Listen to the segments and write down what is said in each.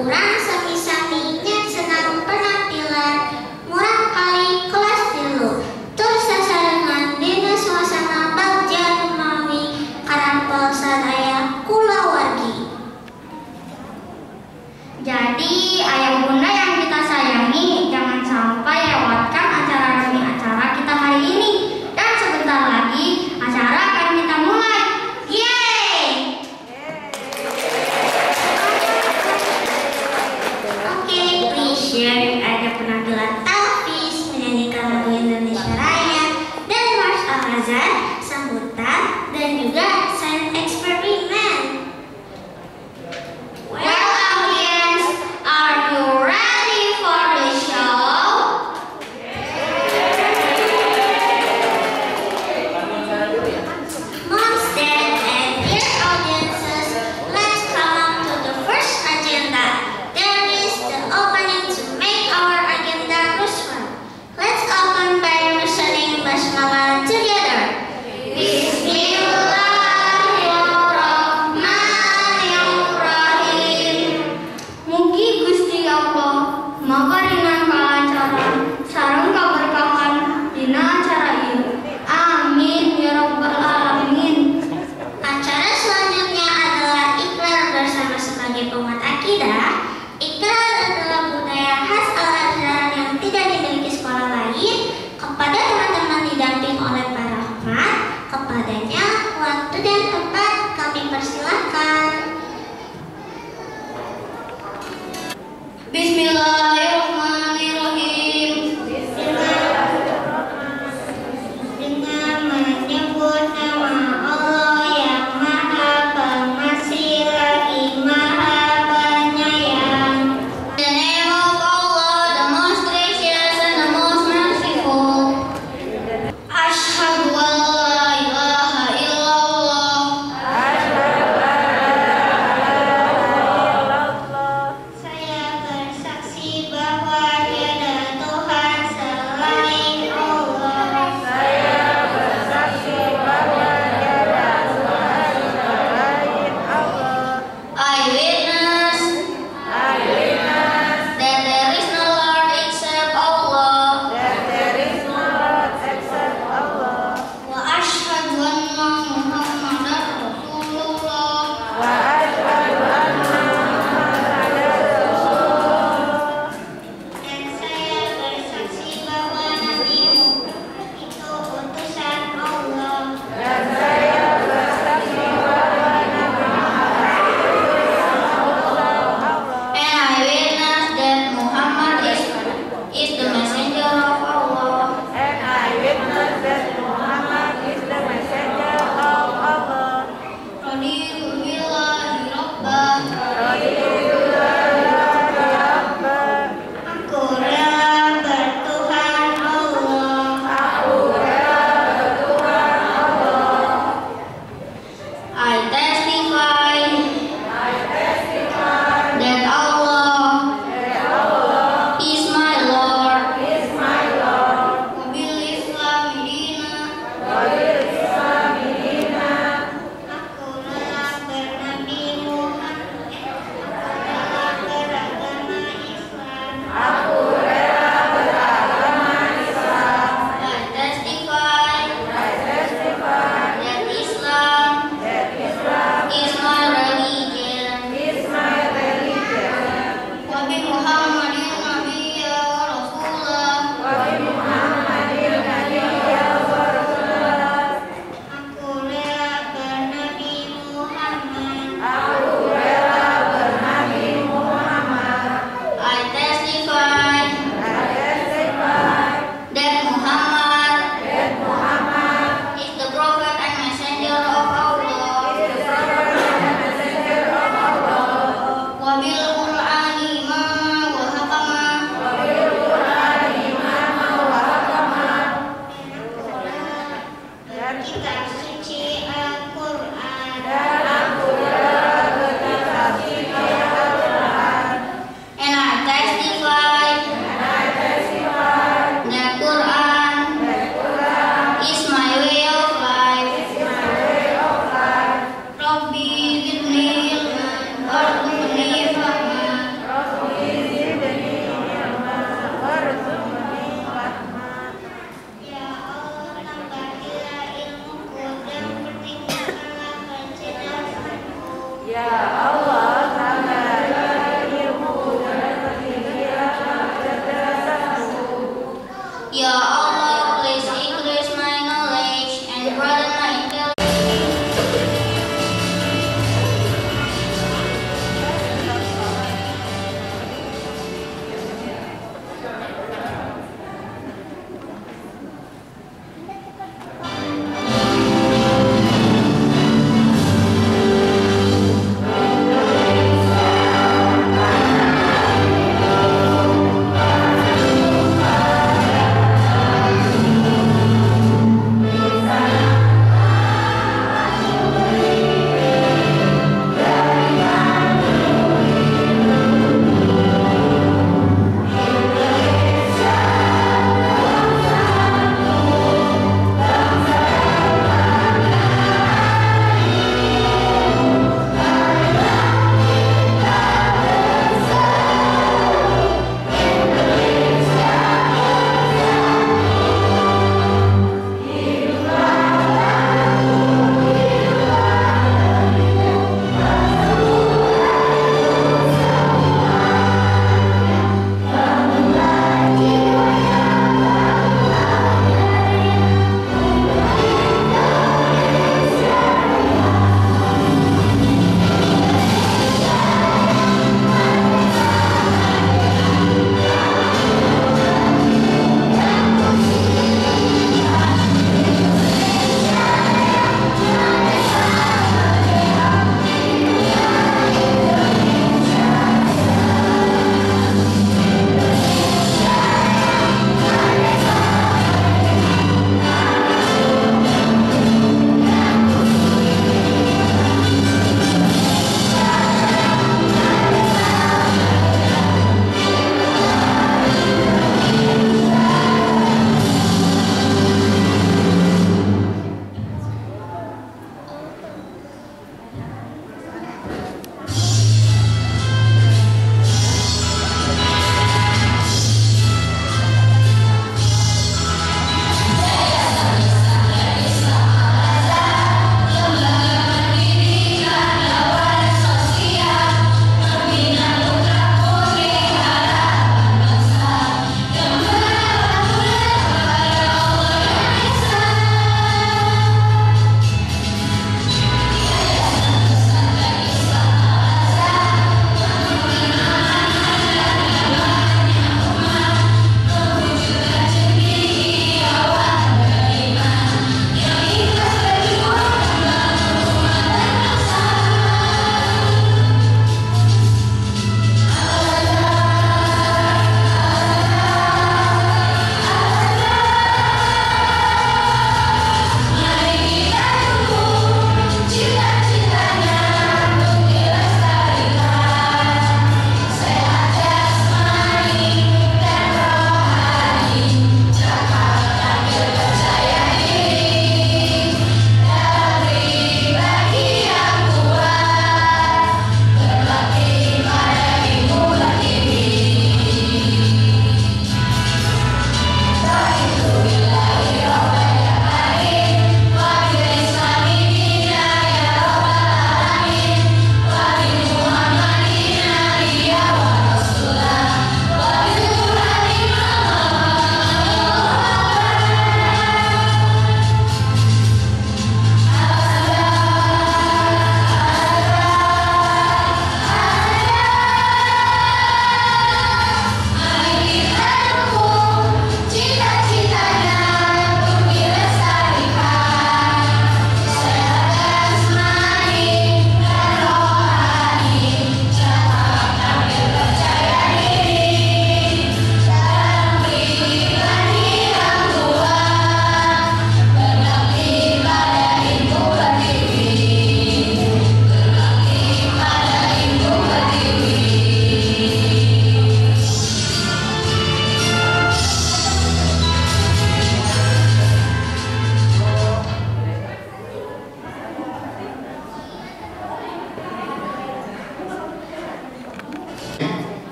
urang sami-sami nya senang penampilan murang kali kelas tilu tur sasarengan dina suasana bagja rumawi karampol sadaya kulawargi. Jadi ayah bunda yang kita sayangi, jangan sampai lewatkan acara resmi acara kita hari ini. Dan sebentar lagi acara akan kita mulai. Yeay! Oke, please share. Ada penampilan Talfiz menyanyikan lagu Indonesia Raya dan March Al-Azhar, sambutan, dan juga silent eksperimen. Well, audience, are you ready for the show? Moms, Dad, and dear audiences, let's come up to the first agenda. There is the opening to make our agenda useful. Let's open by reciting basmalah together. Bismillahirrahmanirrahim. Mugi Gusti Allah makarinan kalancaran sareng kaberkahan dina acara ieu. Amin ya rabbal alamin. Acara selanjutnya adalah ikrar bersama sebagai penguat akidah. Ikrar adalah budaya khas Al-Azhar yang tidak dimiliki sekolah lain. Kepada teman-teman didamping oleh para hafid, kepadanya waktu dan tempat kami persilahkan. Bismillahirrahmanirrahim. Dengan menyebut nama Allah yang Maha Pengasih lagi Maha Penyayang. In the name of Allah, the most gracious and the most merciful. Asyhadu an la ilaha illallah. Saya bersaksi bahwa tiada Tuhan selain Allah. I witness that there is no Lord except Allah. Wa asyhadu anna Muhammadar Rasulullah. Dan saya bersaksi bahwa Nabi Muhammad itu utusan Allah. And I witness that Muhammad is the messenger of Allah. Raditu billahi rabban. Aku rela bertuhan Allah. I testify that Allah is my Lord. Wabil Islami dina. Aku rela bernabi Muhammad. Aku rela beragama Islam. I testify that Islam is my religion. Wabi Muhammadin nabiyya wa rasulah. Aku rela bernabi Muhammad. I testify that Muhammad is the prophet and messenger of Allah. Wabil Qur'ani ma wa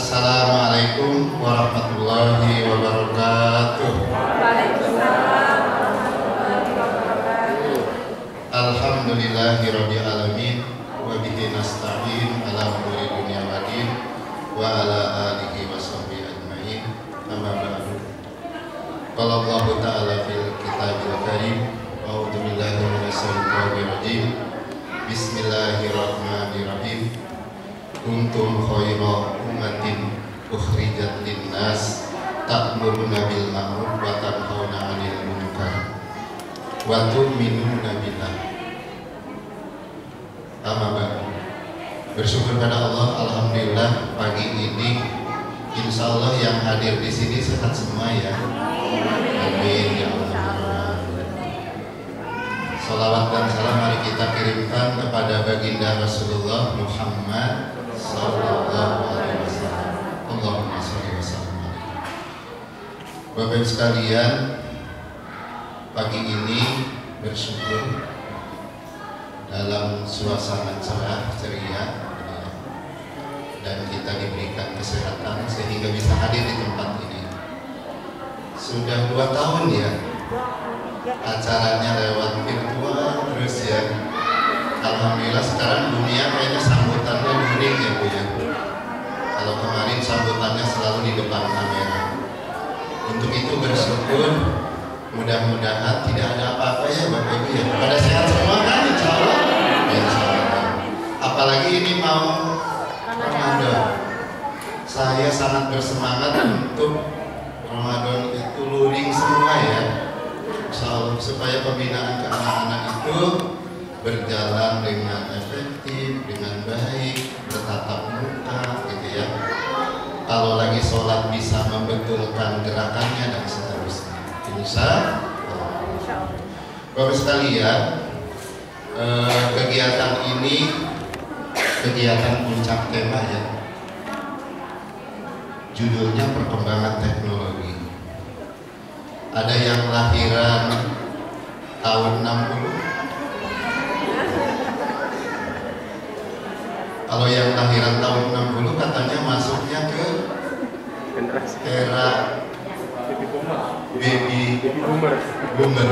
Assalamualaikum warahmatullahi wabarakatuh. Alhamdulillahirabbil alamin wa bihi nasta'in ala umuri dunya waddin wa ala alihi washabbihi ajmain. Amma ba'du. Qala Allah ta'ala fil kitabil karim, a'udzu billahi minasy syaithanir rajim. Bismillahirrahmanirrahim. Kuntum khaira ummatin ukhrijat linnas ta'muruna bil ma'ruf wa tanhauna 'anil munkar wa tu'minuna billah. Amma ba'du. Bersyukur pada Allah, alhamdulillah pagi ini insya Allah yang hadir di sini sehat semua ya. Amin ya Allah. Salawat dan salam mari kita kirimkan kepada baginda Rasulullah Muhammad sallallahu alaihi wasallam. Allahumma shalli wa sallim alaihi. Bapak Ibu sekalian, pagi ini bersyukur dalam suasana cerah ceria dan kita diberikan kesehatan sehingga bisa hadir di tempat ini. Sudah 2 tahun ya acaranya lewat virtual terus ya. Alhamdulillah sekarang dunia kayaknya sambutannya unik ya Bu ya. Kalau kemarin sambutannya selalu di depan kamera. Untuk itu bersyukur, mudah-mudahan tidak ada apa-apa ya Bapak Ibu ya. Pada sehat semua kan insya Allah? Insya Allah. Apalagi ini mau Ramadan. Saya sangat bersemangat untuk Ramadan itu luring semua ya. Insya Allah, supaya pembinaan ke anak-anak itu berjalan dengan efektif, dengan baik, bertatap muka gitu ya. Kalau lagi sholat bisa membetulkan gerakannya dan seterusnya. Insya Allah. Bapak sekalian, kegiatan ini kegiatan puncak tema ya. Judulnya perkembangan teknologi. Ada yang lahiran tahun 60. Kalau yang lahiran tahun 60 katanya masuknya ke era baby boomer.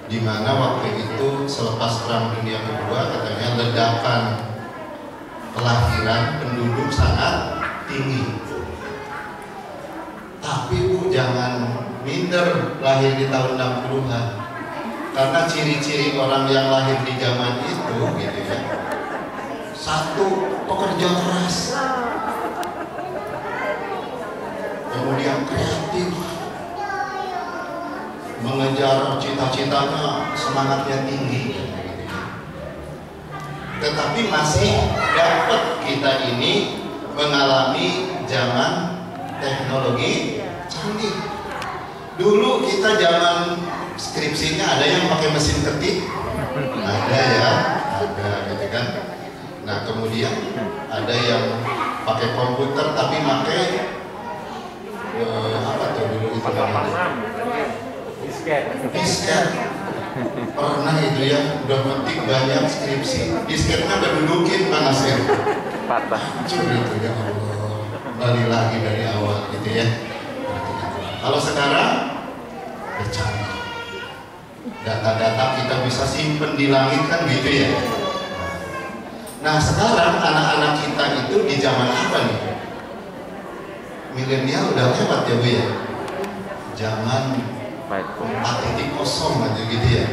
Di mana waktu itu selepas Perang Dunia Kedua katanya ledakan kelahiran penduduk sangat tinggi. Tapi Bu jangan minder lahir di tahun 60-an. Karena ciri-ciri orang yang lahir di zaman itu gitu ya. 1, pekerja keras. Kemudian kreatif. Mengejar cita-citanya, semangatnya tinggi. Tetapi masih dapat kita ini mengalami zaman teknologi canggih. Dulu kita zaman skripsinya ada yang pakai mesin ketik, ada ya, ada gitu kan. Nah kemudian ada yang pakai komputer tapi pakai apa tuh dulu itu namanya? Disket. Pernah itu ya, udah ngetik banyak skripsi, disketnya berdudukin panas ya. Patah. Hancur itu ya Allah. Balik lagi dari awal gitu ya. Kalau sekarang bercanggih. Data-data kita bisa simpen di langit kan gitu ya. Nah sekarang anak-anak kita itu di zaman apa nih? Milenial udah lewat ya Bu ya. Zaman 4.0 aja gitu ya.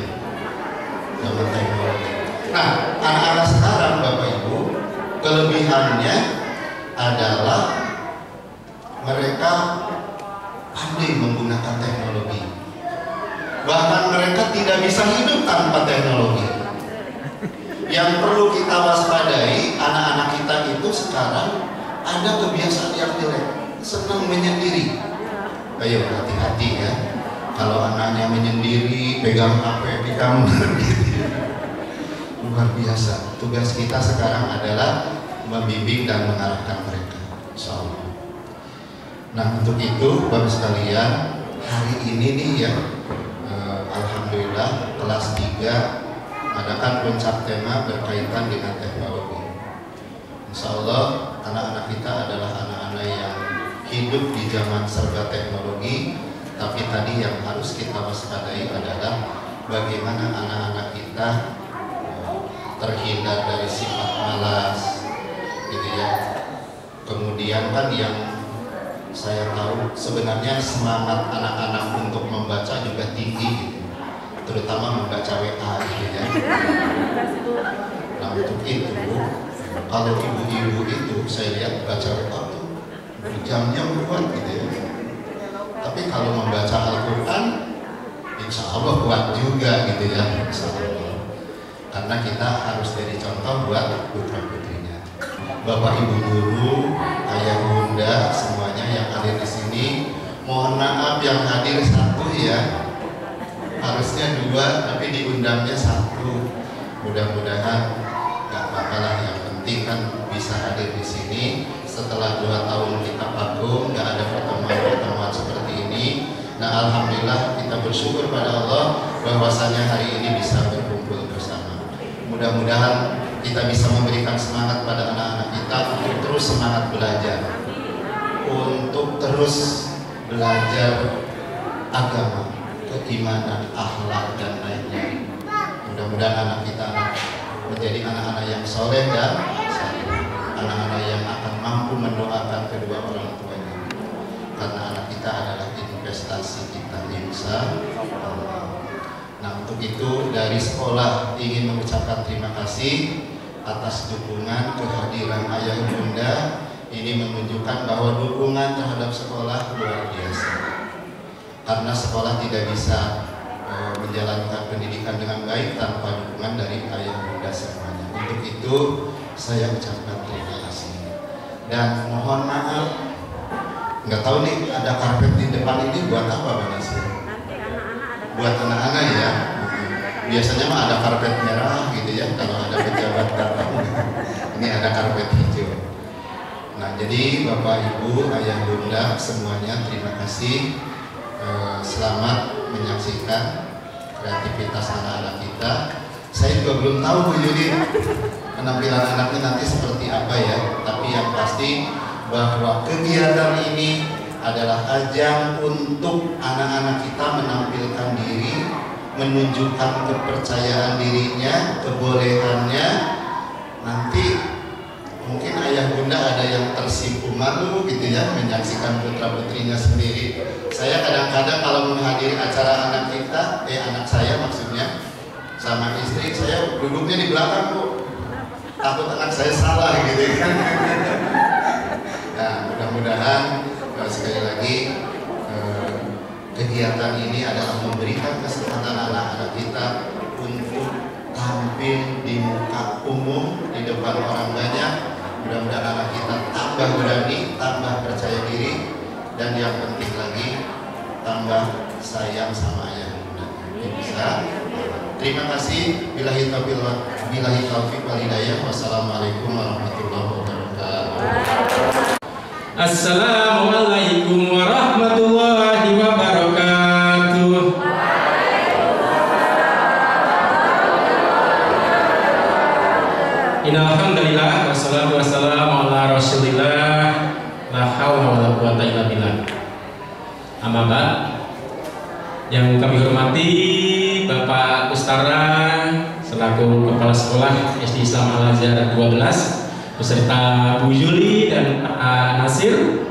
Zaman teknologi. Nah anak-anak sekarang Bapak Ibu kelebihannya adalah mereka pandai menggunakan teknologi. Bahkan mereka tidak bisa hidup tanpa teknologi. Yang perlu kita waspadai, anak-anak kita itu sekarang ada kebiasaan yang jelek, senang menyendiri. Ayo hati-hati ya. Kalau anaknya menyendiri, pegang HP di kamar gitu. Luar biasa. Tugas kita sekarang adalah membimbing dan mengarahkan mereka. Insya Allah. Nah untuk itu Bapak sekalian, hari ini nih ya, alhamdulillah kelas 3 adakan puncak tema berkaitan dengan teknologi. Insya Allah anak-anak kita hidup di zaman serba teknologi, tapi tadi yang harus kita waspadai adalah bagaimana anak-anak kita terhindar dari sifat malas, gitu ya. Kemudian kan yang saya tahu sebenarnya semangat anak-anak untuk membaca juga tinggi, gitu. Terutama membaca WA, gitu ya. Nah untuk itu, kalau ibu-ibu itu saya lihat baca WA tuh jamnya kuat, gitu ya. Tapi kalau membaca Al-Quran, insya Allah kuat juga, gitu ya. Insya Allah. Karena kita harus jadi contoh buat putra-putrinya. Bapak Ibu guru, ayah bunda, semuanya yang hadir di sini, mohon maaf yang hadir satu ya. Harusnya dua, tapi diundangnya satu. Mudah-mudahan nggak apa-apa lah. Yang penting kan bisa hadir di sini. Setelah 2 tahun kita vakum, nggak ada pertemuan-pertemuan seperti ini. Nah, alhamdulillah kita bersyukur pada Allah bahwasanya hari ini bisa berkumpul bersama. Mudah-mudahan kita bisa memberikan semangat pada anak-anak kita untuk terus semangat belajar, untuk terus belajar agama, keimanan, akhlak dan lainnya. Mudah-mudahan anak kita menjadi anak-anak yang soleh dan anak-anak yang akan mampu mendoakan kedua orang tuanya. Karena anak kita adalah investasi kita, insya Allah. Nah untuk itu dari sekolah ingin mengucapkan terima kasih atas dukungan kehadiran ayah bunda. Ini menunjukkan bahwa dukungan terhadap sekolah luar biasa. Karena sekolah tidak bisa menjalankan pendidikan dengan baik tanpa dukungan dari ayah bunda semuanya. Untuk itu saya ucapkan terima kasih. Dan mohon maaf, nggak tahu nih ada karpet di depan ini buat apa Mbak Nasir? Buat anak-anak ya. Biasanya mah ada karpet merah gitu ya kalau ada pejabat datang. Ini ada karpet hijau. Nah jadi Bapak Ibu, ayah bunda semuanya terima kasih. Selamat menyaksikan kreativitas anak-anak kita. Saya juga belum tahu Bu Yudi penampilan anaknya nanti seperti apa ya. Tapi yang pasti bahwa kegiatan ini adalah ajang untuk anak-anak kita menampilkan diri, menunjukkan kepercayaan dirinya, kebolehannya. Nanti mungkin ayah bunda ada yang tersinggung malu gitu ya menyaksikan putra putrinya sendiri. Saya kadang-kadang kalau menghadiri acara anak kita, anak saya maksudnya sama istri, saya duduknya di belakang Bu, takut anak saya salah gitu kan. Nah mudah-mudahan sekali lagi kegiatan ini adalah memberikan kesempatan anak-anak kita untuk tampil di muka umum di depan orang banyak. Mudah-mudahan anak kita tambah berani, tambah percaya diri, dan yang penting lagi tambah sayang sama ayah bunda. Bisa. Terima kasih. Billahi taufiq wal hidayah. Wassalamualaikum warahmatullahi wabarakatuh. Assalamualaikum warahmatullahi wabarakatuh. Innalhamdulillah wassalatu wassalamu ala rasulillah la haula wala quwata illa billah. Amma ba'd. Yang kami hormati Bapak Kustara selaku Kepala Sekolah SD Islam Al-Azhar 12 beserta Bu Yuli dan Pak Nasir.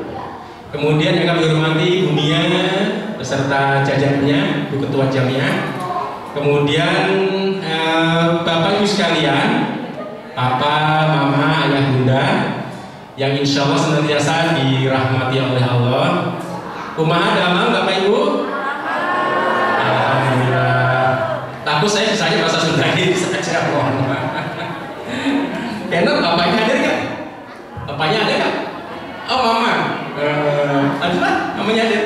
Kemudian yang kami hormati Bu Nia beserta jajarannya, Bu Ketua Jamiah. Kemudian Bapak Ibu sekalian, Papa, Mama, Ayah, Bunda yang insya Allah senantiasa dirahmati oleh Allah. Kumaha damang Bapak Ibu? Alhamdulillah. Takut saya misalnya bahasa Sunda ini saja mohon. Karena bapaknya hadir kan? Bapaknya ada kan? Oh mama, ada kan? Mamanya hadir.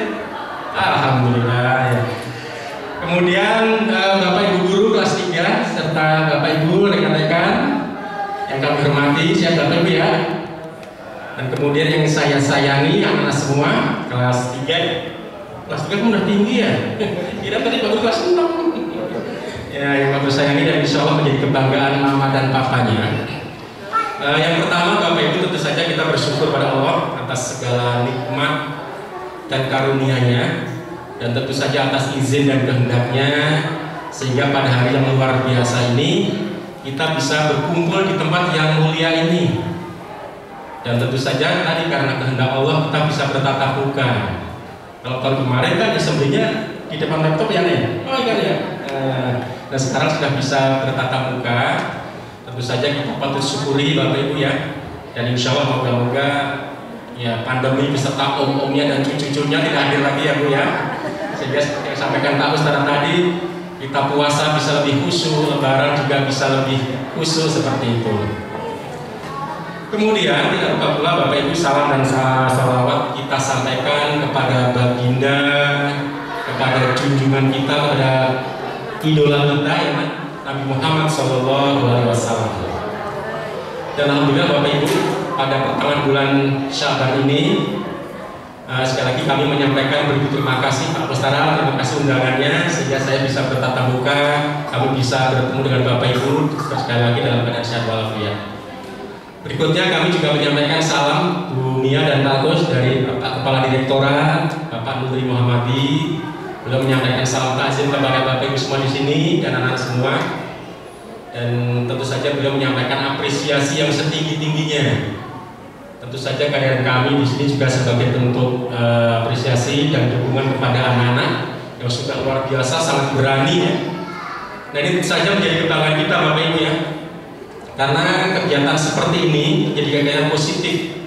Alhamdulillah ya. Kemudian Bapak Ibu guru kelas 3 serta Bapak Ibu rekan-rekan yang kami hormati, siap Bapak Ibu ya. Dan kemudian yang saya sayangi anak-anak semua kelas 3. Kelas 3 kan udah tinggi ya. Kira tadi baru kelas 6. Ya, yang Bapak sayangi dan insya Allah menjadi kebanggaan mama dan papanya. Yang pertama Bapak Ibu tentu saja kita bersyukur pada Allah atas segala nikmat dan karunia-Nya, dan tentu saja atas izin dan kehendaknya, sehingga pada hari yang luar biasa ini kita bisa berkumpul di tempat yang mulia ini. Dan tentu saja tadi karena kehendak Allah kita bisa bertatap muka. Kalau tahun kemarin kan assembly-nya di depan laptop ya nih. Oh iya ya. Nah sekarang sudah bisa bertatap muka. Tentu saja kita patut syukuri Bapak Ibu ya. Dan insya Allah moga-moga ya pandemi beserta om-omnya dan cucu-cucunya tidak hadir lagi ya Bu ya. Sehingga seperti yang sampaikan Pak Ustaz tadi, kita puasa bisa lebih khusyuk, lebaran juga bisa lebih khusyuk seperti itu. Kemudian tidak lupa pula Bapak Ibu salam dan salawat kita sampaikan kepada baginda, kepada junjungan kita, kepada idola kita ya Nabi Muhammad SAW. Dan alhamdulillah Bapak Ibu pada pertengahan bulan Syaban ini sekali lagi kami menyampaikan beribu terima kasih Pak Mustara, terima kasih undangannya sehingga saya bisa bertatap muka, kami bisa bertemu dengan Bapak Ibu sekali lagi dalam keadaan sehat walafiat. Berikutnya kami juga menyampaikan salam Bu Mia dan Pak Agus dari Bapak Kepala Direktorat, Bapak Nuri Muhammadi. Beliau menyampaikan salam takzim kepada Bapak Ibu semua di sini dan anak-anak semua. Dan tentu saja beliau menyampaikan apresiasi yang setinggi-tingginya. Tentu saja kehadiran kami di sini juga sebagai bentuk apresiasi dan dukungan kepada anak-anak yang sudah luar biasa, sangat berani ya. Nah ini tentu saja menjadi kebanggaan kita Bapak Ibu ya. Karena kegiatan seperti ini menjadi kegiatan positif.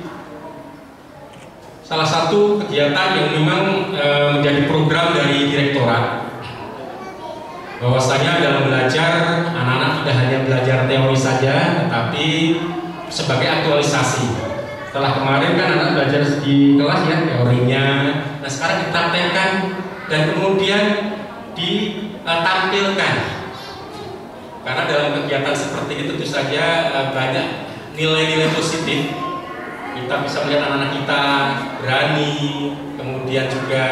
Salah satu kegiatan yang memang menjadi program dari direktorat, bahwasanya dalam belajar anak-anak tidak hanya belajar teori saja, tetapi sebagai aktualisasi. Setelah kemarin kan anak belajar di kelas ya teorinya, nah sekarang dipraktekkan dan kemudian ditampilkan. Karena dalam kegiatan seperti itu tentu saja banyak nilai-nilai positif. Kita bisa melihat anak-anak kita berani, kemudian juga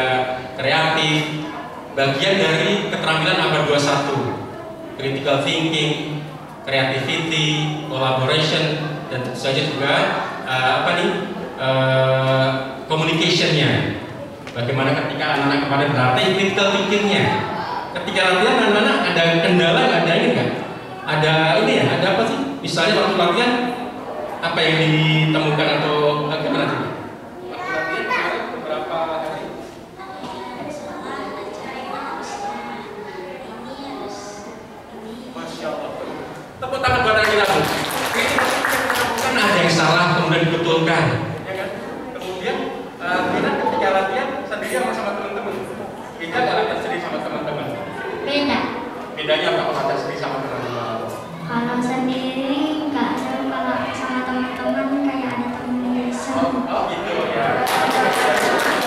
kreatif. Bagian dari keterampilan abad 21, critical thinking, creativity, collaboration, dan tentu saja juga communication-nya. Bagaimana ketika anak-anak kemarin berlatih critical thinking-nya. Ketika latihan anak-anak ada kendala, ada ini kan? Ada ini ya, ada apa sih? Misalnya waktu latihan apa yang ditemukan atau bagaimana sih? Waktu latihan kemarin beberapa hari? Masya Allah. Tepuk tangan buat anak kita. Kan ada yang salah kemudian dibetulkan, ya kan? Kemudian kita ketika latihan sendiri sama teman-teman. Kita nggak latihan sendiri sama teman-teman. Beda. Bedanya apa kalau latihan sendiri sama teman-teman? Kalau sendiri nggak seru, kalau sama teman-teman kayak ada teman yang seru. Oh gitu ya.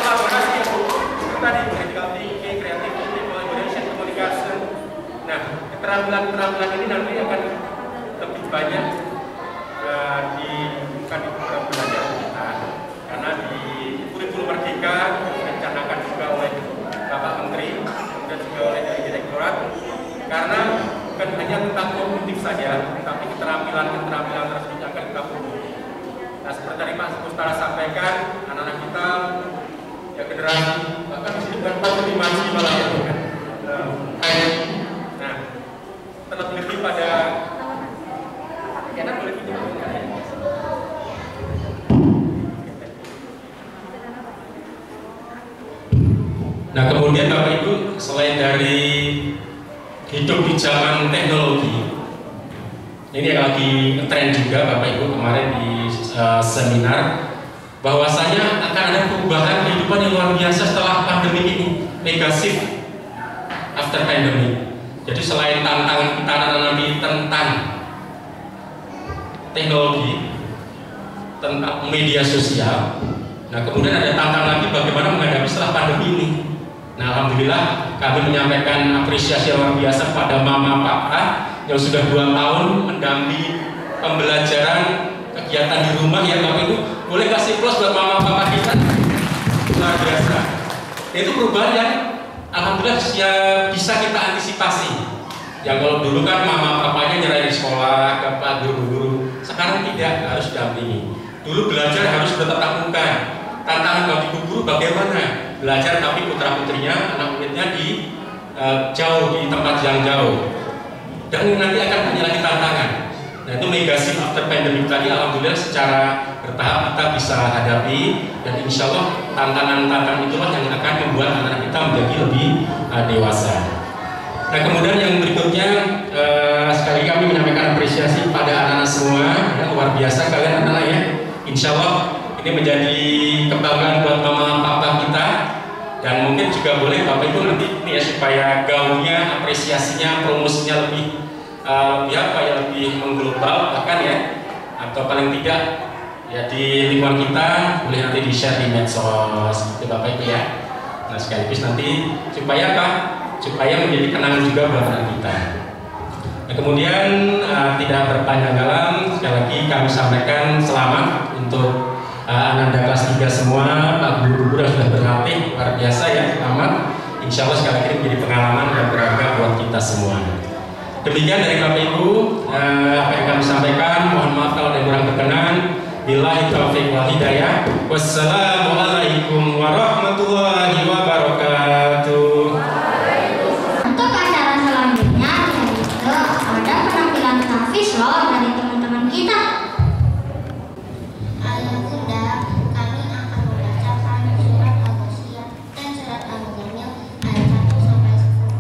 Kolaborasi ya Bu. Itu tadi critical thinking, creativity, collaboration, communication. Nah, keterampilan ini nanti akan lebih banyak bukan di program belajar kita, karena di kurikulum Merdeka direncanakan juga oleh Bapak Menteri dan juga oleh dari Direktorat, karena bukan hanya tentang kognitif saja, tapi keterampilan tersebut akan kita punya. Nah, seperti tadi Pak Mustara sampaikan, anak-anak kita ya generasi bahkan disini bukan konfirmasi malah ya kan. Nah, terlebih pada boleh gitu. Nah kemudian Bapak Ibu, selain dari hidup di zaman teknologi, ini yang lagi ngetren juga Bapak Ibu kemarin di seminar, bahwasanya akan ada perubahan kehidupan yang luar biasa setelah pandemi ini, negatif after pandemic. Jadi selain tantangan kita nanti tentang teknologi, tentang media sosial, nah kemudian ada tantangan lagi bagaimana menghadapi setelah pandemi ini. Nah alhamdulillah kami menyampaikan apresiasi luar biasa kepada mama papa yang sudah 2 tahun mendampingi pembelajaran kegiatan di rumah ya Bapak Ibu. Boleh kasih plus buat mama papa kita? Luar biasa. Itu perubahan yang alhamdulillah bisa kita antisipasi. Yang kalau dulu kan mama papanya nyerahin di sekolah ke pak guru-guru, sekarang tidak, harus dampingi. Dulu belajar harus bertatap muka. Tantangan bagi guru bagaimana? belajar tapi putra putrinya, anak muridnya di jauh, di tempat yang jauh. Dan nanti akan banyak lagi tantangan. Nah itu legacy after pandemic tadi alhamdulillah secara bertahap kita bisa hadapi, dan insya Allah tantangan-tantangan itulah yang akan membuat anak kita menjadi lebih dewasa. Nah kemudian yang berikutnya sekali kami menyampaikan apresiasi pada anak-anak semua, ya, luar biasa kalian anak-anak ya. Insya Allah ini menjadi kebanggaan buat mama papa kita, dan mungkin juga boleh bapak ibu nanti ini ya, supaya gaungnya, apresiasinya, promosinya lebih lebih mengglobal bahkan ya, atau paling tidak ya di lingkungan kita boleh nanti di share di medsos gitu bapak ibu ya. Nah sekaligus nanti supaya apa? Supaya menjadi kenangan juga buat anak kita. Nah, kemudian tidak berpanjang dalam, sekali lagi kami sampaikan selamat untuk Ananda kelas 3 semua, Pak Guru-guru yang sudah berlatih luar biasa ya, selamat. Insya Allah sekali lagi menjadi pengalaman dan berharga buat kita semua. Demikian dari Bapak Ibu apa yang kami sampaikan. Mohon maaf kalau ada yang kurang berkenan. Billahi taufiq wal hidayah. Wassalamualaikum warahmatullahi wabarakatuh. Untuk acara selanjutnya yaitu ada penampilan tahfiz loh dari teman-teman kita. Ayah bunda, kami akan membacakan surat Al-Ghasyiyah dan surat Al-Muzammil ayat 1 sampai 10.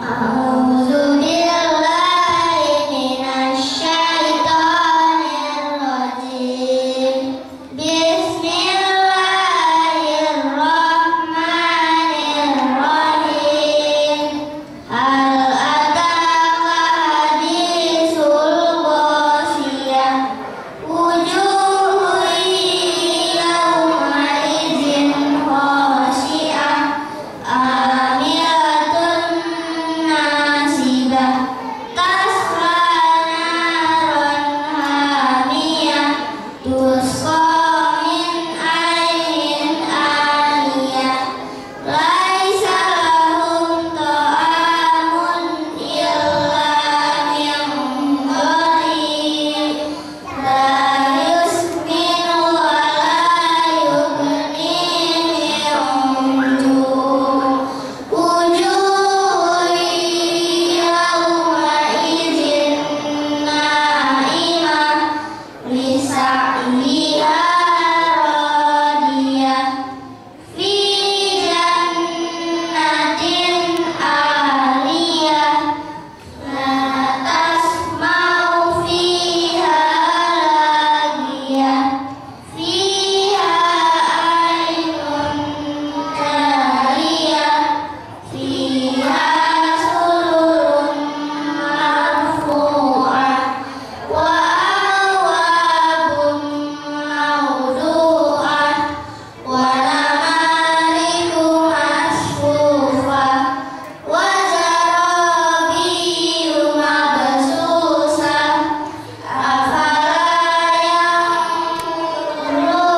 A'udzu billahi minasy syaithanir rajim. Bismillahirrahmanirrahim. Hal ataka hadisul ghasyiyah. Wujuhun yawma idzin khashi'ah. Amilatun nasibah. Tasla naran hamiyah. Tusqa min ainin aniyah. Laisa lahum ta'amun illa min dhari'. La yusminu wa la yughni min ju'. Wujuhun yawma idzin na'imah. Lisa'liha radiyah. Fi jannatin 'aliyah. La tasma'u fiha laghiyah. Fiha 'ainun jariyah. Fiha sururun marfu'ah. Wa akwabun mawdu'ah. Wa namariku masfufah. Wa zarabiyu mabsusah. Afala yanzuruna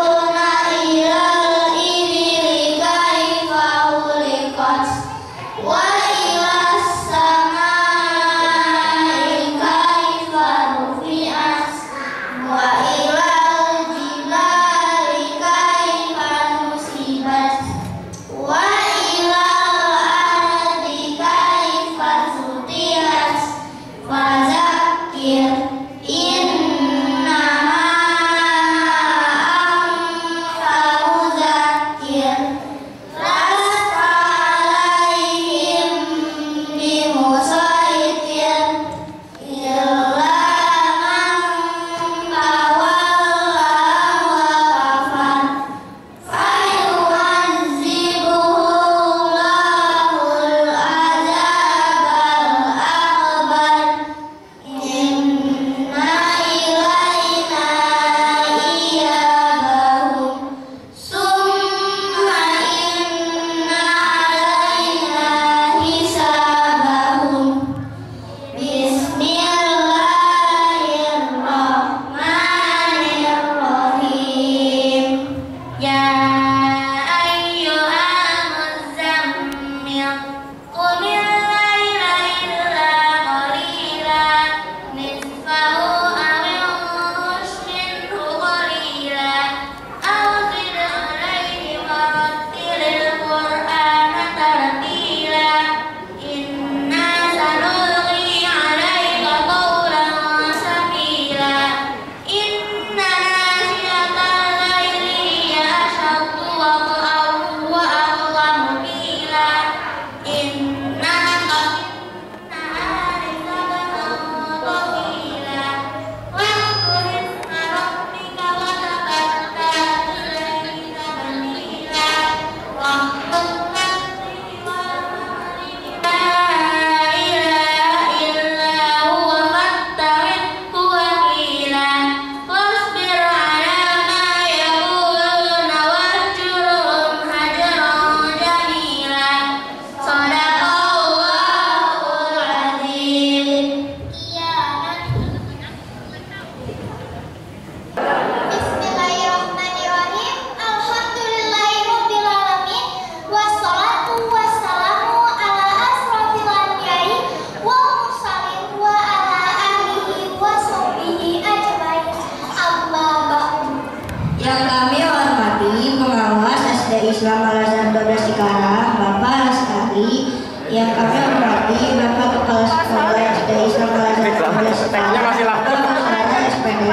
Yang kami hormati pengawas SD Islam Al-Azhar 12 Cikarang, Bapak Lestari. Yang kami hormati Bapak Kepala Sekolah SD Islam Al-Azhar 12 Cikarang, Bapak Kepala SPD,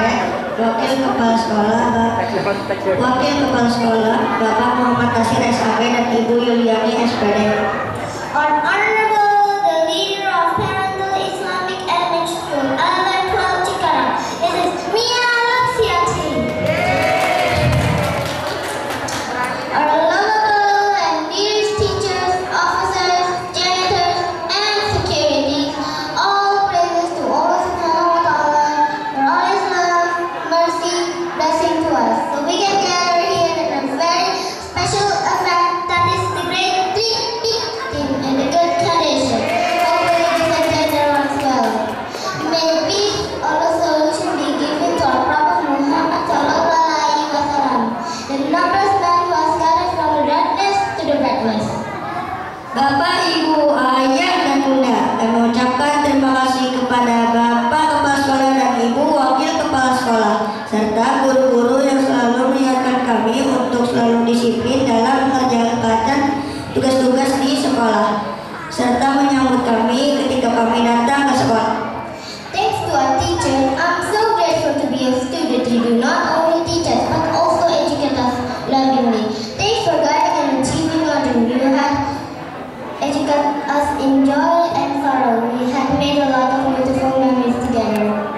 Wakil Kepala Sekolah Bapak Muhammad Nasir SAG dan Ibu Yuliani SPD. Honorable the leader of Parental Islamic Elementary School, Al-Azhar 12 Cikarang, Mrs. Mia Laksiati. Our lovable and dearest teachers, officers, janitors, and security, all praises to Allah Subhanahu wa Ta'ala for all His love, mercy, blessing to us. So we can gather here in a very special event, that is the grade 3 big team in the good condition. Hopefully this agenda runs well. May peace Allah solution be given to our Prophet Muhammad Sallallahu Alaihi Wasallam, the numbers man who has gathered from the darkness to the brightness. Bapak, Ibu, Ayah, dan Bunda, kami mengucapkan terima kasih kepada Bapak Kepala Sekolah dan Ibu Wakil Kepala Sekolah, serta guru-guru yang selalu mengingatkan kami untuk selalu disiplin dalam mengerjakan tugas-tugas di sekolah, serta menyambut kami ketika kami datang ke sekolah. Thanks to our teachers, I'm so grateful to be a student. You do not only teach us but also educate us lovingly. Thanks for guiding and achieving our dream. You have educated us in joy and sorrow. We have made a lot of beautiful memories together.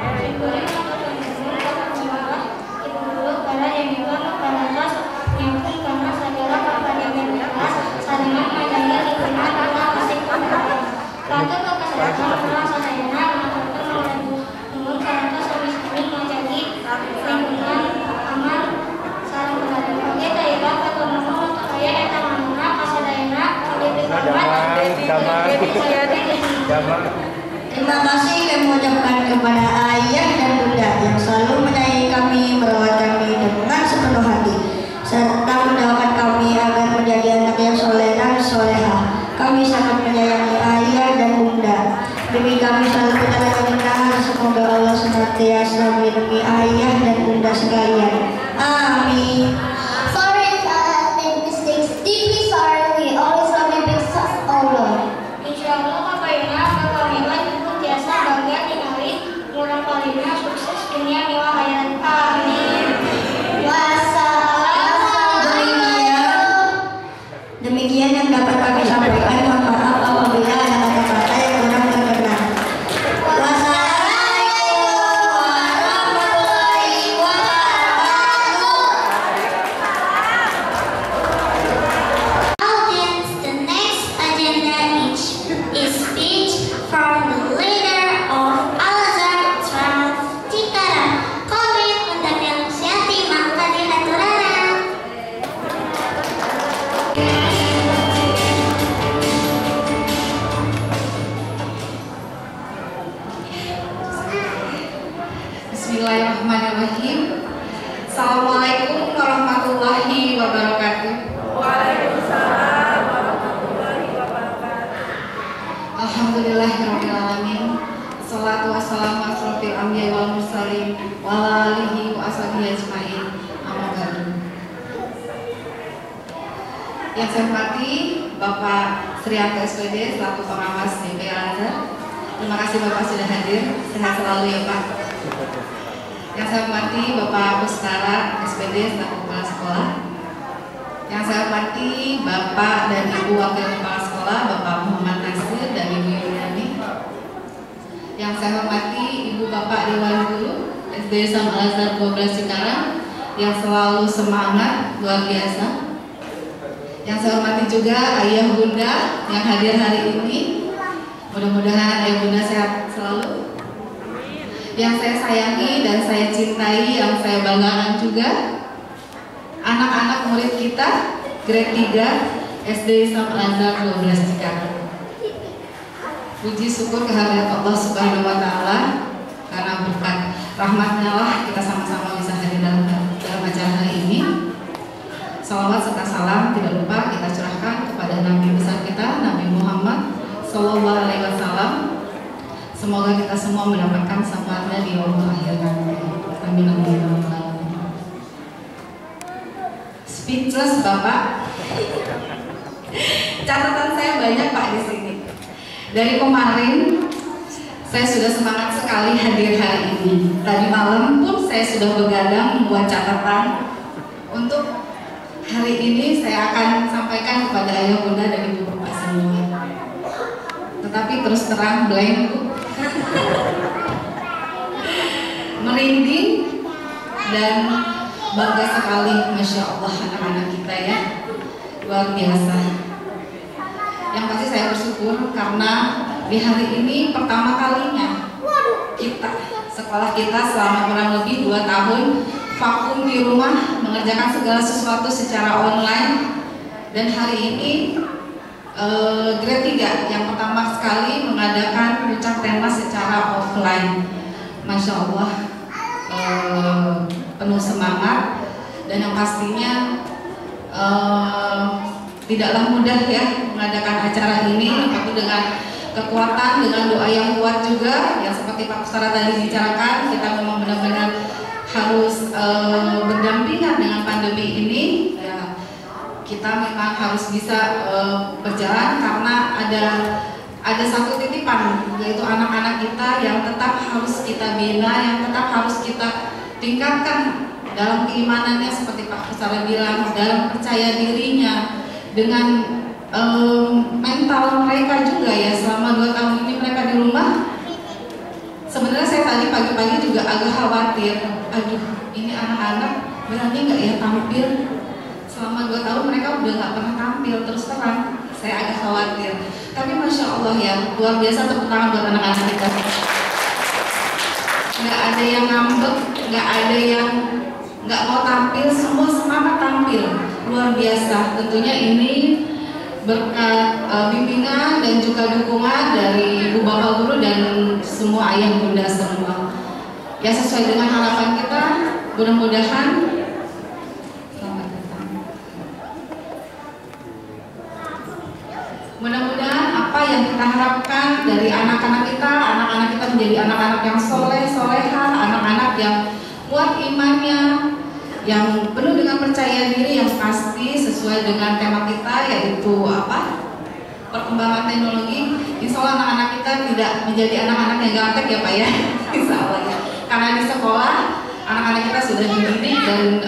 Terima kasih kami mengucapkan kepada Ayah dan Bunda yang selalu menyayangi kami, merawat kami dengan sepenuh hati, serta mendoakan kami agar menjadi anak yang soleh dan soleha. Kami sangat menyayangi Ayah dan Bunda. Demi kami selalu berjalan benar. Semoga Allah senantiasa melindungi Ayah dan Bunda sekalian. Amin. Sorry if I have made mistakes. Deeply sorry. We always love you because of Allah. Insyaallah Bapak Ina, Bapak Mila, Ibu biasa bangga dinari, murah palina, sukses dunia mewah akhirat. Amin. Demikian yang dapat kami sampaikan. Mohon maaf apabila ada kata-kata yang kurang berkenan. Wassalamualaikum warahmatullahi wabarakatuh. Audience, the next agenda is speech from the leader of Al-Azhar 12 Cikarang. Kami undang yang siati mangka di haturana. Bismillahirrahmanirrahim. Assalamualaikum warahmatullahi wabarakatuh. Waalaikumsalam warahmatullahi wabarakatuh. Alhamdulillahirabbil alamin. Wassalatu wassalamu ala asrofil anbiya'i wal mursalin wa ala alihi wa ashabihi ajmain. Amma ba'du. Yang saya hormati Bapak Srianto SPD selaku pengawas DP Al-Azhar. Terima kasih Bapak sudah hadir. Sehat selalu ya Pak. Yang saya hormati Bapak Bustara SPD selaku kepala sekolah. Yang saya hormati Bapak dan Ibu Wakil Kepala Sekolah, Bapak Muhammad Nasir dan Ibu Yuliani. Yang saya hormati Ibu Bapak Dewan Guru SD Islam Al-Azhar 12 Cikarang yang selalu semangat luar biasa. Yang saya hormati juga Ayah Bunda yang hadir hari ini. Mudah-mudahan Ayah Bunda sehat selalu. Yang saya sayangi dan saya cintai, yang saya banggakan juga anak-anak murid kita grade 3 SD Islam Al-Azhar 12 Cikarang. Puji syukur kehadirat Allah Subhanahu wa Ta'ala, karena berkat rahmatnya lah kita sama-sama bisa hadir dalam acara hari ini. Salawat serta salam tidak lupa kita curahkan kepada Nabi besar kita, Nabi Muhammad Sallallahu Alaihi Wasallam. Semoga kita semua mendapatkan syafaatnya di yaumul akhir nanti. Amin amin amin. speechless Bapak. Catatan saya banyak Pak di sini. Dari kemarin saya sudah semangat sekali hadir hari ini. Tadi malam pun saya sudah begadang membuat catatan untuk hari ini saya akan sampaikan kepada ayah bunda dan ibu bapak semua. Tetapi terus terang blank Bu. Merinding dan bangga sekali, Masya Allah anak-anak kita ya, luar biasa. Yang pasti saya bersyukur karena di hari ini pertama kalinya kita, sekolah kita selama kurang lebih 2 tahun vakum di rumah mengerjakan segala sesuatu secara online, dan hari ini grade 3 yang pertama sekali mengadakan puncak tema secara offline. Masya Allah, penuh semangat, dan yang pastinya tidaklah mudah ya mengadakan acara ini, tapi dengan kekuatan, dengan doa yang kuat juga, yang seperti Pak Ustara tadi bicarakan, kita memang benar-benar harus berdampingan dengan pandemi ini. Ya, kita memang harus bisa berjalan karena ada satu titipan, yaitu anak-anak kita yang tetap harus kita bina, yang tetap harus kita tingkatkan dalam keimanannya seperti Pak Ustara bilang, dalam percaya dirinya, dengan mental mereka juga ya. Selama 2 tahun ini mereka di rumah, sebenarnya saya tadi pagi-pagi juga agak khawatir, aduh ini anak-anak berani nggak ya tampil. Selama 2 tahun mereka udah nggak pernah tampil, terus terang saya agak khawatir. Tapi Masya Allah ya, luar biasa, tepuk tangan buat anak-anak kita. Nggak ada yang ngambek, nggak ada yang nggak mau tampil, semua semangat tampil, luar biasa. Tentunya ini berkat bimbingan dan juga dukungan dari ibu bapak guru dan semua ayah bunda semua. Ya, sesuai dengan harapan kita, mudah-mudahan apa yang kita harapkan dari anak-anak kita menjadi anak-anak yang soleh, soleha, anak-anak yang kuat imannya, yang penuh dengan percaya diri, yang pasti sesuai dengan tema kita, yaitu apa? Perkembangan teknologi. Insya Allah anak-anak kita tidak menjadi anak-anak yang gaptek ya Pak ya. Insya Allah ya. Karena di sekolah anak-anak kita sudah dididik dan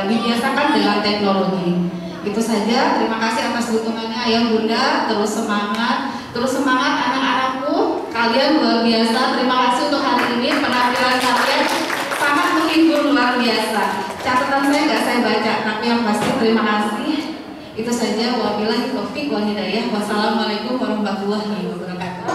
dibiasakan dengan teknologi. Itu saja. Terima kasih atas dukungannya ayah bunda. Terus semangat anak-anakku. Kalian luar biasa. Terima kasih untuk hari ini, penampilan kalian sangat menghibur, luar biasa. Catatan saya nggak saya baca, tapi yang pasti terima kasih. Itu saja. Wabillahi taufiq wal hidayah. Wassalamualaikum warahmatullahi wabarakatuh.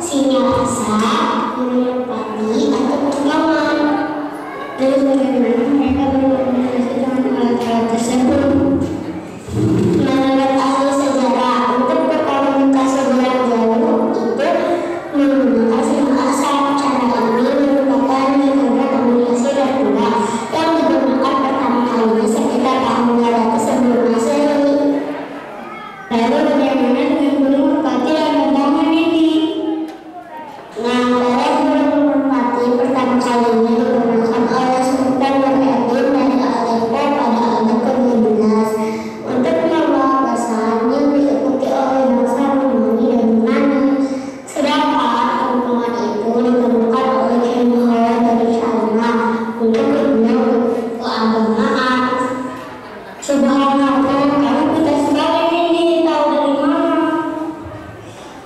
fungsinya rasa, menyepati atau perkembangan. Terus bagaimana mereka menginvestasikan alat-alat tersebut? Menurut ahli sejarah, untuk berkomunikasi jarak jauh itu menggunakan simbol asal. Cara ini merupakan metode komunikasi reguler yang digunakan pertama kalinya sekitar tahun 200 sebelum Masehi. Lalu bagaimana dengan burung merpati dan undangan ini? Nah, para burung merpati pertama kalinya digunakan oleh Sultan Muhyiddin dari Aleppo pada abad ke-12 untuk membawa pesan yang diikuti oleh bangsa Romawi dan Yunani. Sedangkan hubungan itu ditemukan oleh Ibnu Khalid dari China untuk dunia keagamaan. Subhanallah, kamu kita sekali ini tahu dari mana?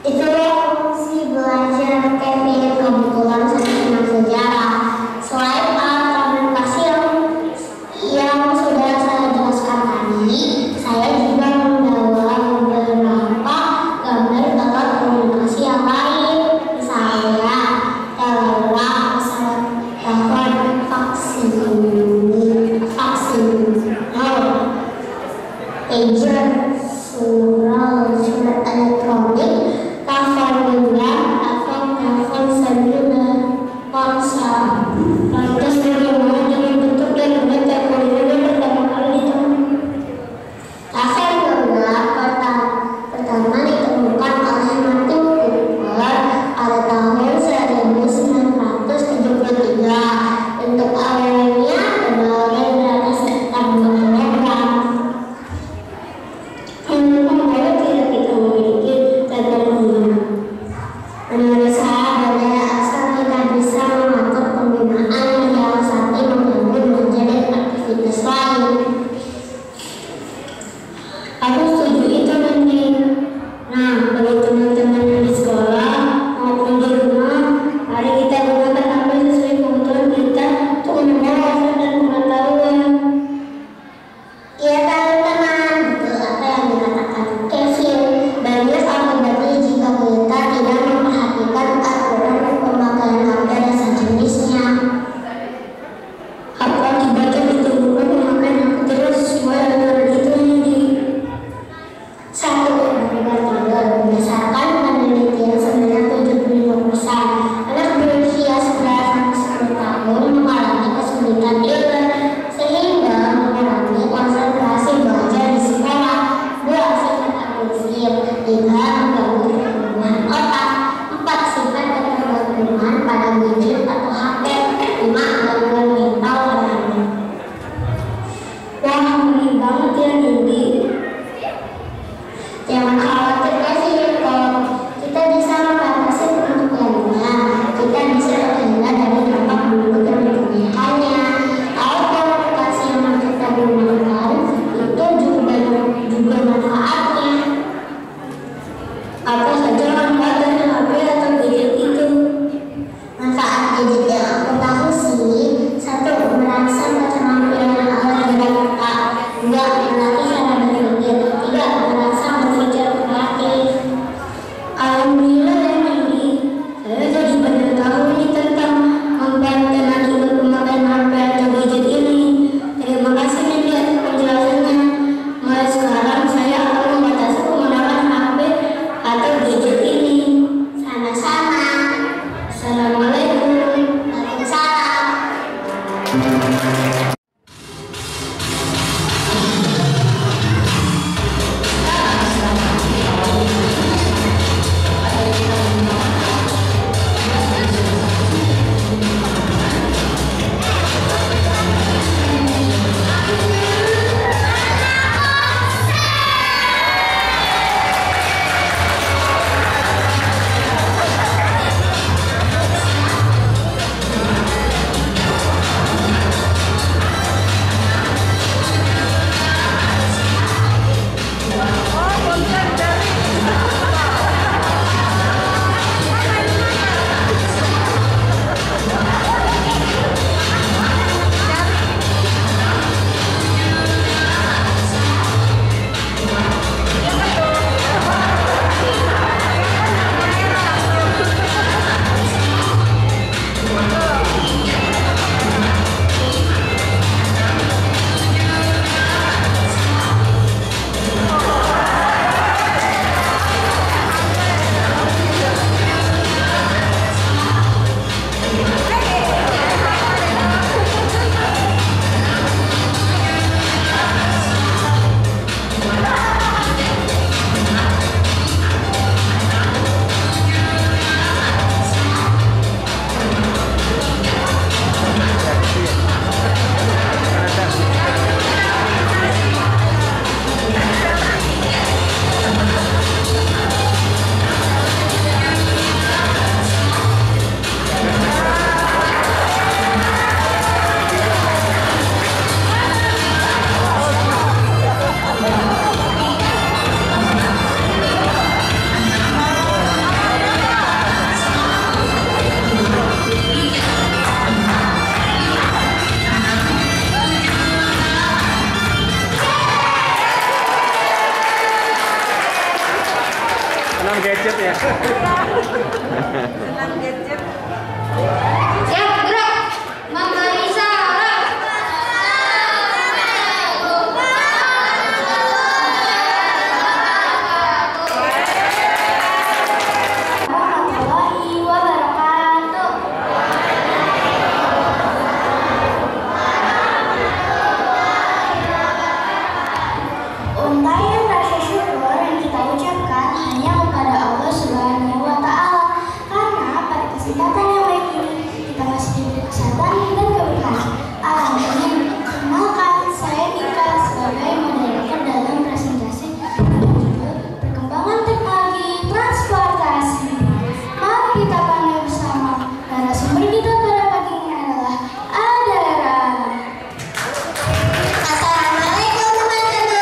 Itulah fungsi belajar Kevin, kebetulan saya senang sejarah. Selain alat komunikasi yang sudah saya jelaskan tadi, saya juga membawa beberapa gambar alat komunikasi yang lain. Misalnya telegram, pesawat telepon, vaksin, pager, surat elektronik, telepon genggam, Senang gadget. Siap, gerak. Mangga Risa, gerak. Warahmatullahi wabarakatuh. Untayan rasa syukur yang kita ucapkan hanya kepada Allah Subhanahu wa Ta'ala, karena pada kesempatan yang baik ini kita masih diberi kesehatan dan keberkahan. Amin. Kenalkan, saya Nika sebagai moderator dalam presentasi berjudul Perkembangan Teknologi Transportasi. Mari kita pandang bersama. Narasumber kita pada pagi ini adalah Adara. Assalamualaikum teman-teman.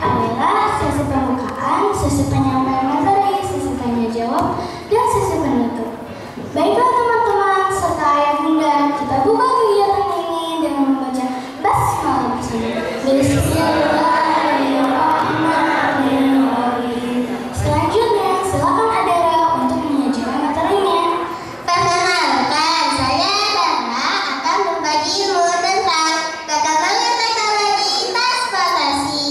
Adalah sesi pembukaan, sesi penyampaian materi, sesi tanya jawab, dan sesi penutup. Baiklah teman-teman serta ayah bunda, kita buka kegiatan ini dengan membaca basmalah bersama. Bismillahirrahmanirrahim. Selanjutnya silakan Adara untuk menyajikan materinya. Perkenalkan, saya Dara akan berbagi ilmu tentang perkembangan teknologi transportasi.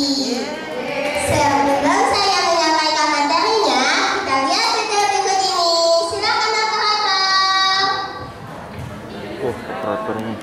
Sebelum saya menyampaikan materinya, kita lihat video berikut ini. Silakan operator. Operatornya.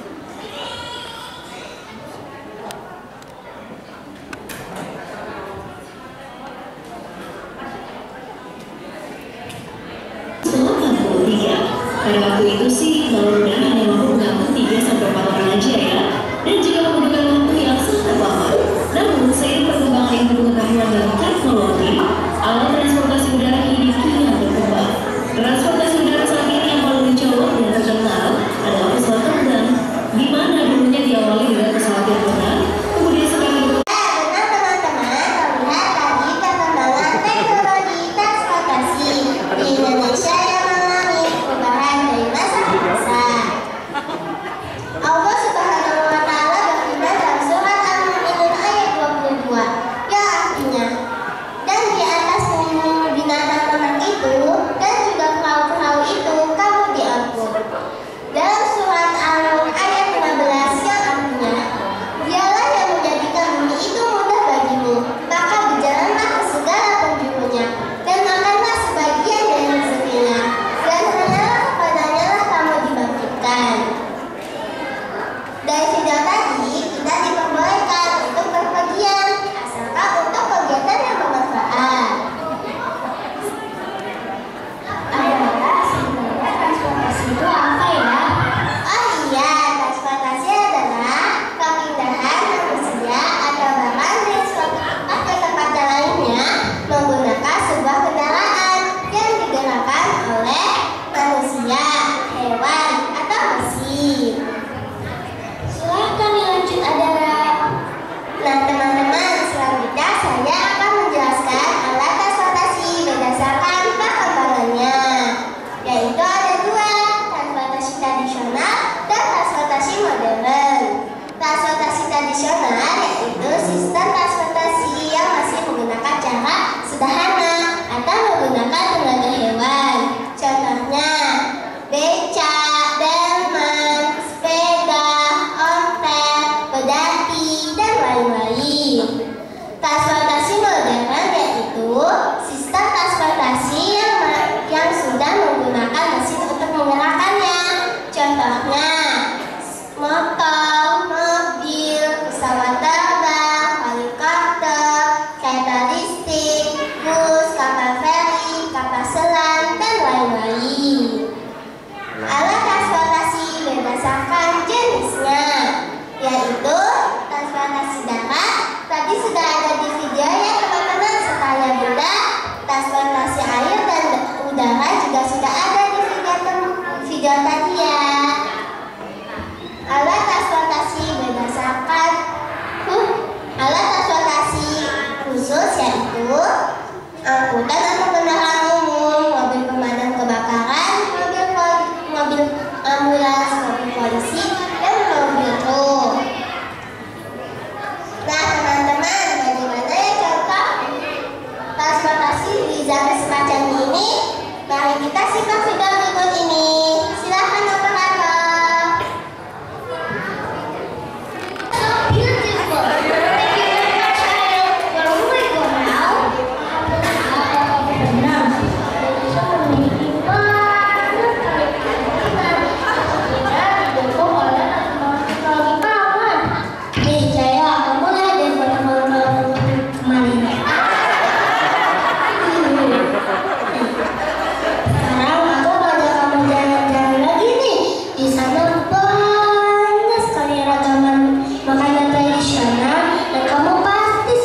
Pada waktu itu sih kalau udah hanya mampu mengangkut 3 sampai 4 orang aja ya, dan juga membutuhkan waktu yang sangat lama. Namun seiring perkembangan ilmu pengetahuan dan teknologi, alat transportasi udara kini kian berkembang. Transportasi udara saat ini yang paling mencolok dan terkenal adalah pesawat terbang, di mana dulunya diawali dengan pesawat yang benar, kemudian sekarang Benar teman-teman, terlihat tadi perkembangan teknologi transportasi di Indonesia yang mengalami perubahan dari masa ke masa. Allah Subhanahu transportasi di zaman semacam ini, mari kita simak video berikut ini. Silahkan kakak-kakak. So beautiful. Thank you very much, Ariel. Where will we go now? Nih Jaya, kamu lihat deh foto malam-malam kemarin. Sekarang aku ngajak kamu jalan-jalan lagi nih. Di sana banyak sekali ragaman makanan tradisional dan kamu pasti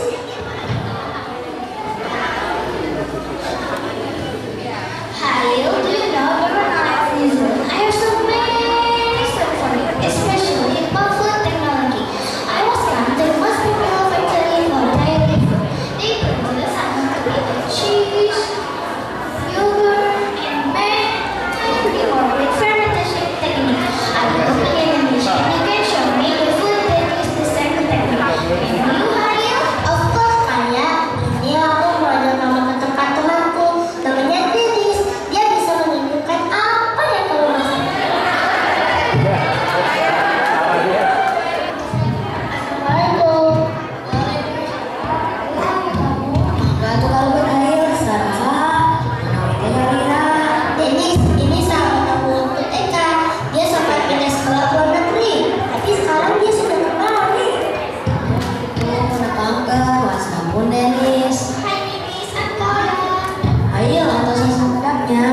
Halil, do you know Bernard Season? I have so many stuff for you, especially about food technology. I was found the most popular factory for dairy food. They produce cheese, yogurt, and milk, or with fermentation technique. I will open in English and you can show me the food that use the same technique. And you, Halil? Of course, Kaya. Ini aku mau ajak kamu ke tempat temanku. Namanya Dennis. Dia bisa menunjukkan apa yang kamu masak. Assalamualaikum. Bantu kalau berkarir, Sarfa. Dennis, ini sahabat aku waktu TK. Dia sempat pindah sekolah ke luar negeri, tapi sekarang dia sudah kembali. Mas ampun Dennis. Hai Dennis, Angkara. Ayo, antusias menghadapnya.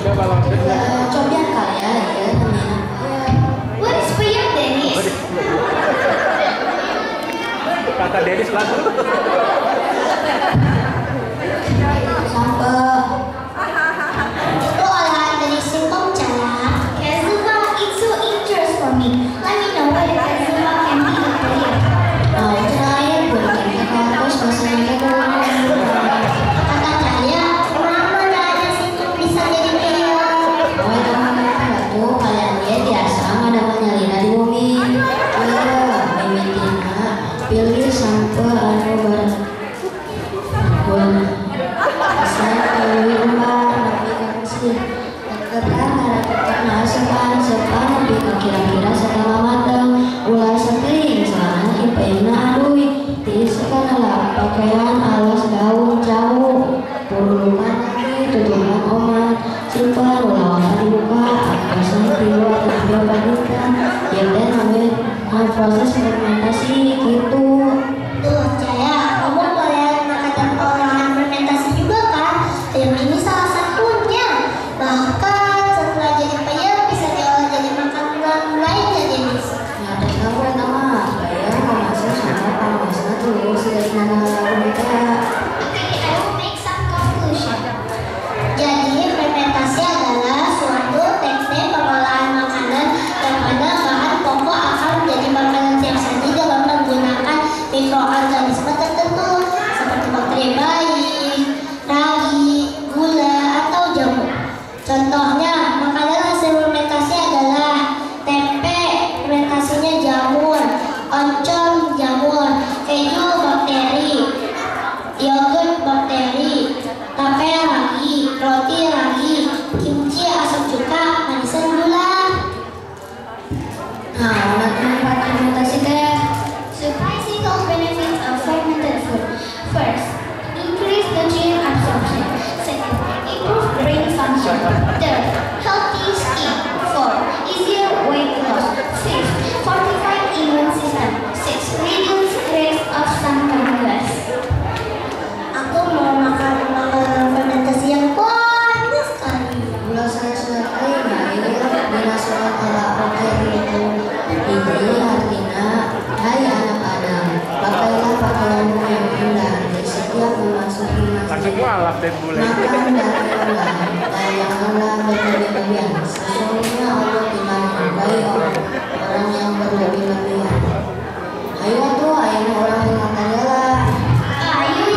Coba kalian ya teman. What is for you, Dennis? Kata Dennis lagu. Sampai. Itu olahan dari singkong Jaya. Kezuma, it's so interesting for me. Let me know whether Kezuma can be a player. Oh, terakhir buat kita kampus bahasanya dulu. Kata Jaya, kenapa ada singkong bisa jadi player? Oh, teman-teman tuh kalian lihat biasa ada nyalina di bumi. Mimitina, pilih sampai anu bareng. Kira-kira setengah matang ulah sekering sana ipena adui tisakanalah pakaian alas daun jauh puluhan lagi tutupan omat simpan ulah dibuka akasan keluar dan bagikan ya dan ambil proses fermentasi gitu. Tuh Jaya, kamu boleh makan olahan fermentasi juga kan? Yang ini salah satunya. Bahkan setelah jadi peyem bisa diolah jadi makanan lainnya, Dennis. Ya, dan kamu nama saya masak sama panasnya terus dari nama kita. Okay, I will make some conclusion. Jadi fermentasi adalah suatu teknik pengolahan makanan yang mana bahan pokok akan menjadi makanan siap saji dengan menggunakan mikroorganisme tertentu seperti bakteri baik, ragi, gula, atau jamur. Contohnya, makanan hasil fermentasi adalah tempe, fermentasinya jamur, oncom jamur, keju bakteri, yogurt bakteri, tape ragi, roti ragi, kimchi asam cuka, manisan gula. Nah, manfaat fermentasi teh. Surprising benefits of fermented food. First, increase nutrient absorption. Second, improve brain function. Third, healthy skin. Fourth, easier weight loss. Fifth, fortified immune system. Sixth, reduce risk of some fungus. Aku mau makan makanan fermentasi yang banyak sekali. Gula sangat lainnya ini binasalah ala bakteri itu. Ini artinya, hai anak-anak, pakailah pakaianmu yang indah di setiap memasuki masjid. Makan dari Allah dan janganlah berlebih-lebihan. Sesungguhnya Allah tidak menyukai orang yang berlebih-lebihan. Ayo tuh, ayo orang yang makan lah. Ayo.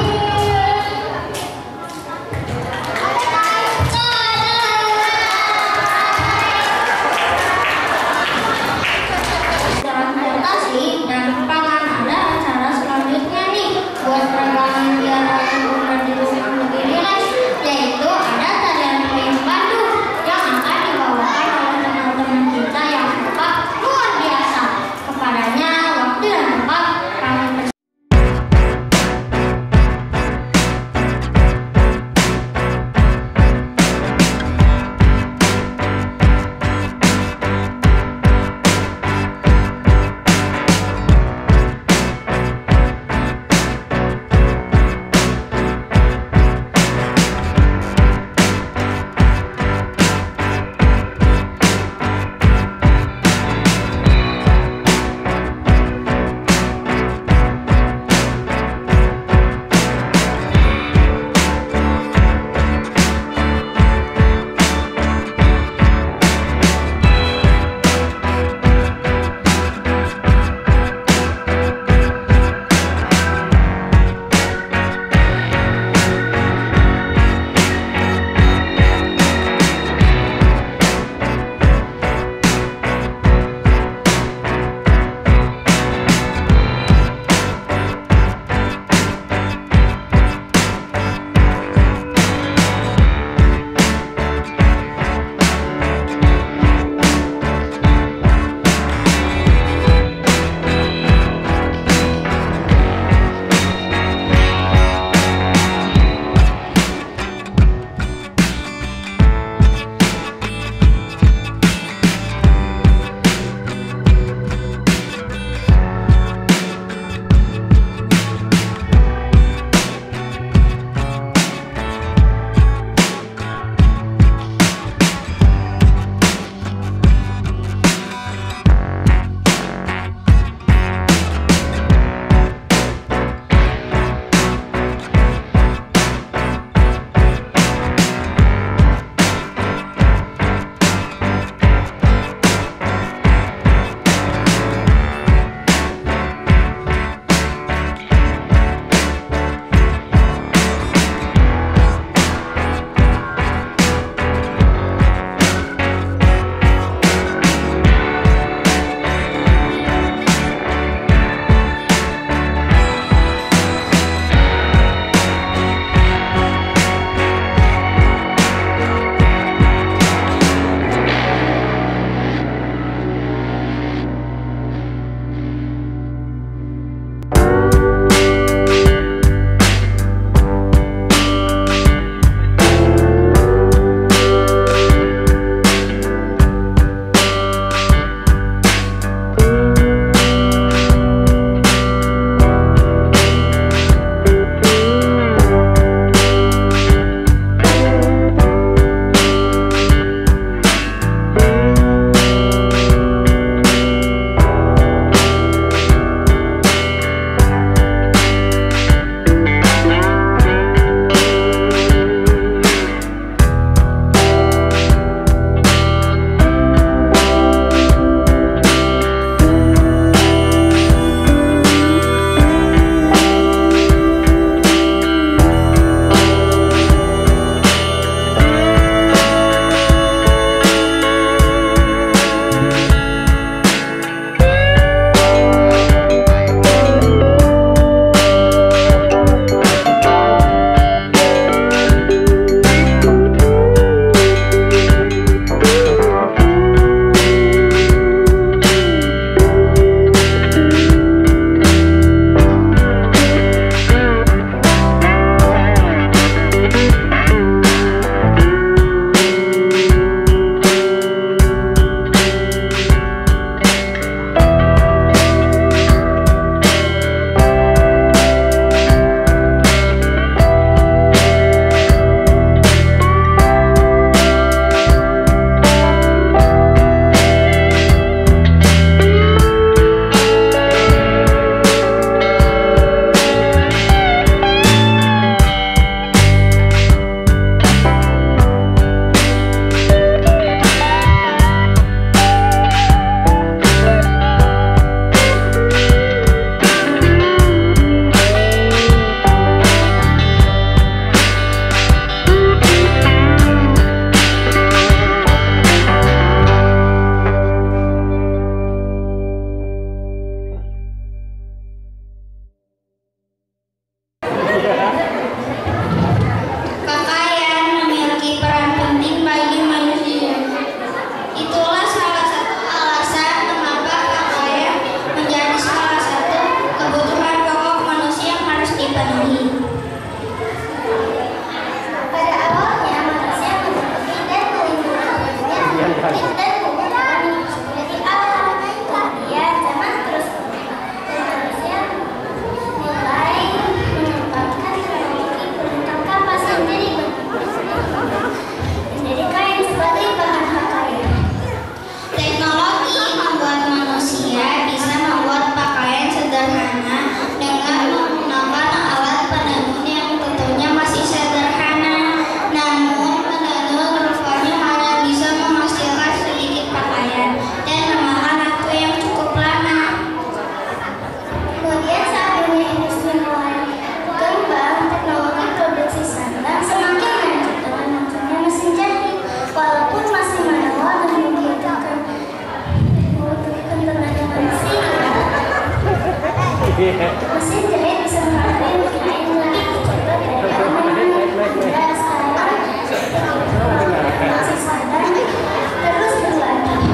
Mesin jahit bisa menghasilkan kain lagi dicoba dari dan sekarang masih sadar terus berlari.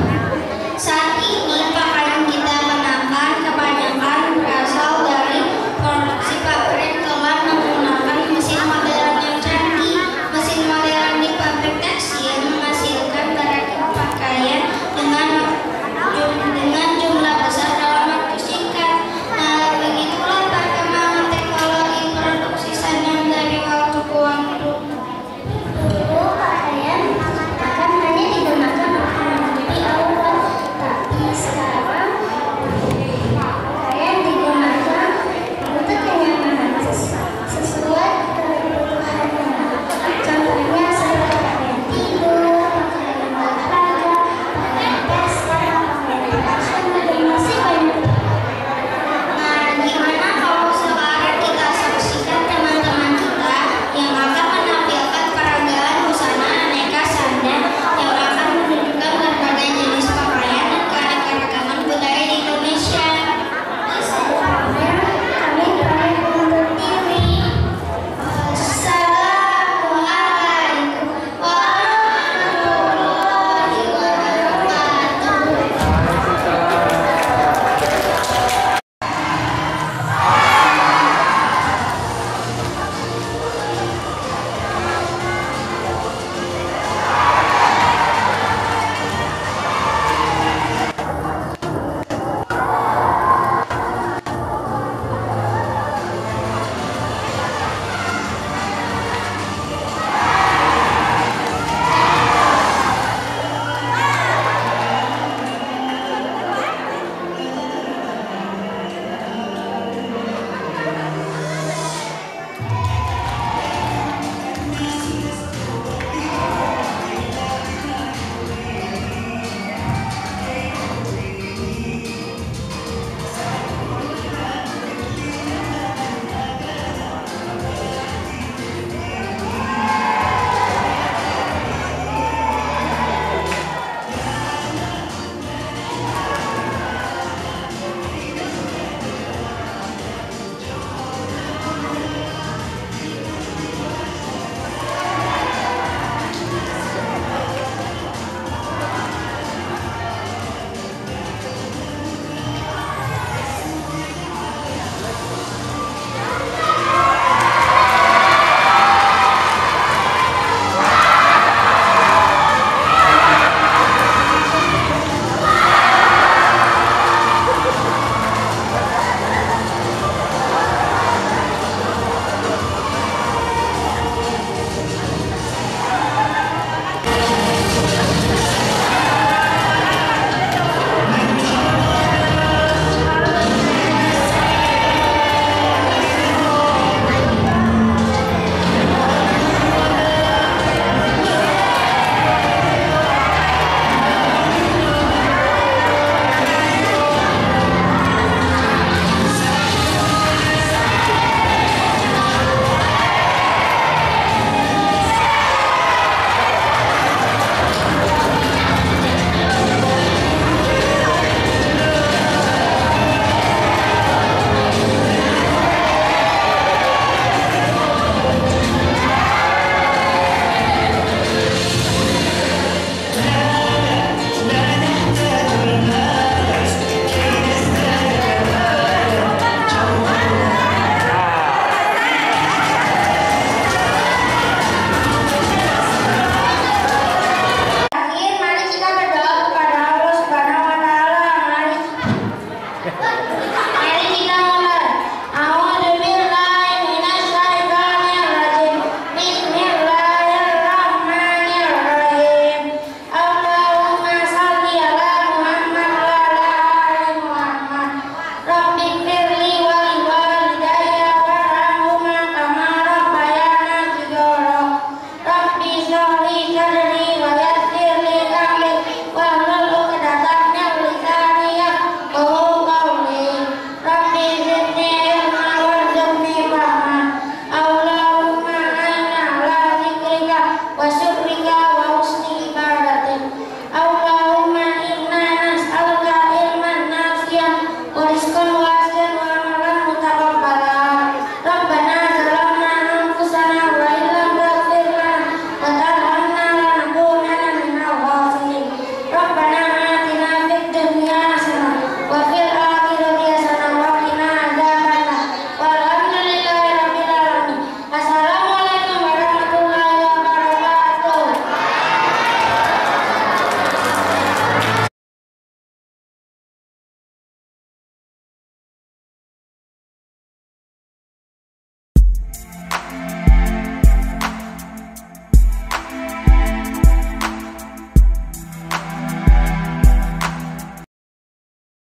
Saat ini pakaian kita kenakan kebanyakan berasal dari produksi pabrik telah menggunakan mesin modern yang canggih. Mesin modern di pabrik tekstil menghasilkan berakit pakaian dengan jumlah besar dalam waktu singkat. Nah, begitulah perkembangan teknologi produksi sandang dari waktu ke waktu. Dulu pakaian akan hanya digunakan untuk menutupi aurat, tapi sekarang pakaian digunakan untuk kenyamanan sesuai kebutuhannya. Contohnya seperti pakaian tidur, pakaian olahraga, pakaian pesta, pakaian fashion, dan masih banyak. Nah, gimana kalau sekarang kita saksikan teman-teman kita yang akan menampilkan peragaan busana aneka sandang yang akan menunjukkan berbagai jenis pakaian dan keanekaragaman budaya di Indonesia. Selanjutnya, kami pamit undur diri. Assalamualaikum warahmatullahi wabarakatuh. Allahumma inna nas'aluka ilman nafi'an wa rizqan